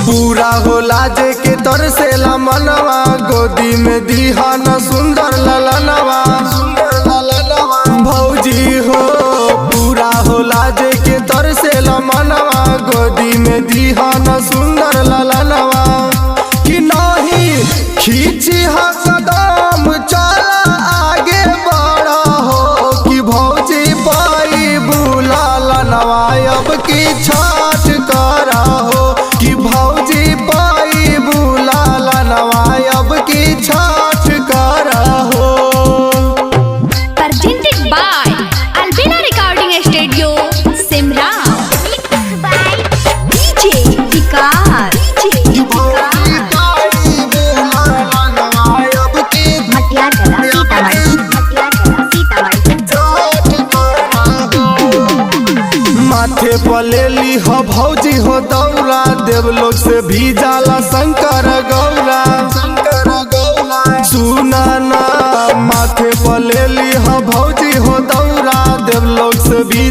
पूरा होला जे के तरसेला मनवा, गोदी में दीहा न सुंदर ललनवा। भौजी हो पूरा होला जे के तरसेला मनवा, गोदी में दीहा न सुंदर ललनवा। कि नहीं खींची हा कदम चला आगे बढ़ा हो, कि भौजी पाई बुला लनवा अब की छाछ करा हो, कि भौजी पाई बुला लनवा अब की छाछ करा हो। Presented by Albina Recording Studio, Simra. DJ Vikas. कि भौजी पाई बुला लनवा अब की छाछ करा हो। माथे पलेली हो भौजी हो दौरा, देवलोक से भी जाला शंकर गौरा। सुना ना माथे पलेली हो भौजी हो दौरा, देवलोक से भी